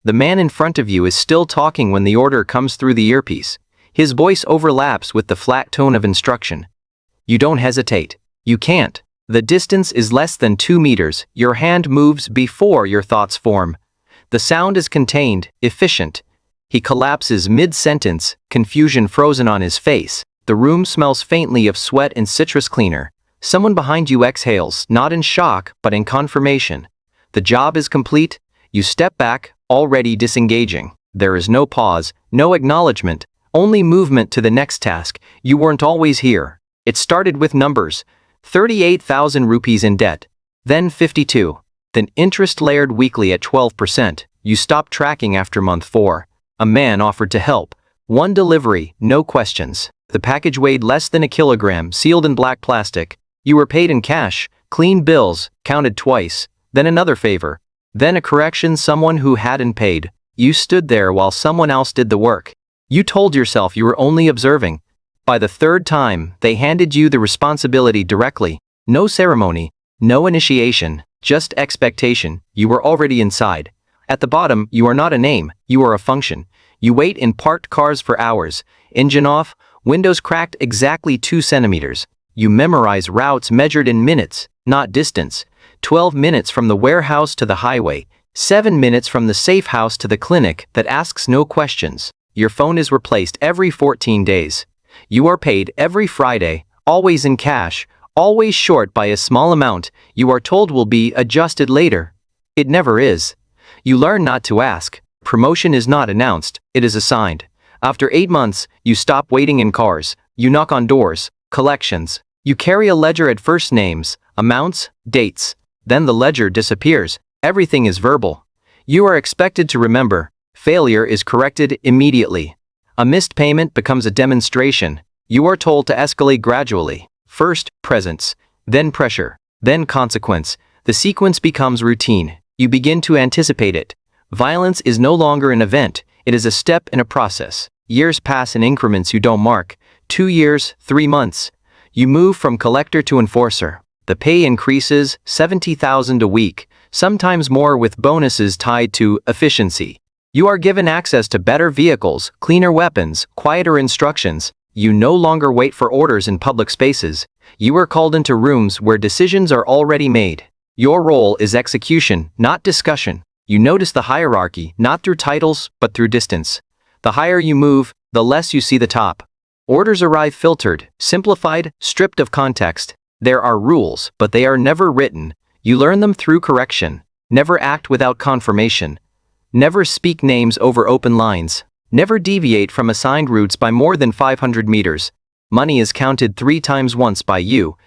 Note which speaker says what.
Speaker 1: The man in front of you is still talking when the order comes through the earpiece. His voice overlaps with the flat tone of instruction. You don't hesitate. You can't. The distance is less than 2 meters. Your hand moves before your thoughts form. The sound is contained, efficient. He collapses mid-sentence, confusion frozen on his face. The room smells faintly of sweat and citrus cleaner. Someone behind you exhales, not in shock, but in confirmation. The job is complete. You step back, already disengaging. There is no pause, no acknowledgement, only movement to the next task. You weren't always here. It started with numbers. 38,000 rupees in debt. Then 52. Then interest layered weekly at 12%. You stopped tracking after month 4. A man offered to help. One delivery, no questions. The package weighed less than a kilogram, sealed in black plastic. You were paid in cash, clean bills, counted twice. Then another favor. Then a correction, someone who hadn't paid. You stood there while someone else did the work. You told yourself you were only observing. By the third time, they handed you the responsibility directly. No ceremony, no initiation, just expectation. You were already inside. At the bottom, you are not a name, you are a function. You wait in parked cars for hours. Engine off, windows cracked exactly 2 centimeters. You memorize routes measured in minutes, not distance. 12 minutes from the warehouse to the highway. 7 minutes from the safe house to the clinic that asks no questions. Your phone is replaced every 14 days. You are paid every Friday, always in cash, always short by a small amount you are told will be adjusted later. It never is. You learn not to ask. Promotion is not announced, it is assigned. After 8 months, you stop waiting in cars. You knock on doors, collections. You carry a ledger at first names, amounts, dates. Then the ledger disappears. Everything is verbal. You are expected to remember. Failure is corrected immediately. A missed payment becomes a demonstration. You are told to escalate gradually. First, presence, then pressure, then consequence. The sequence becomes routine. You begin to anticipate it. Violence is no longer an event, it is a step in a process. Years pass in increments you don't mark. 2 years, 3 months. You move from collector to enforcer. The pay increases, 70,000 a week, sometimes more with bonuses tied to efficiency. You are given access to better vehicles, cleaner weapons, quieter instructions. You no longer wait for orders in public spaces. You are called into rooms where decisions are already made. Your role is execution, not discussion. You notice the hierarchy, not through titles, but through distance. The higher you move, the less you see the top. Orders arrive filtered, simplified, stripped of context. There are rules, but they are never written. You learn them through correction. Never act without confirmation. Never speak names over open lines. Never deviate from assigned routes by more than 500 meters. Money is counted 3 times, once by you,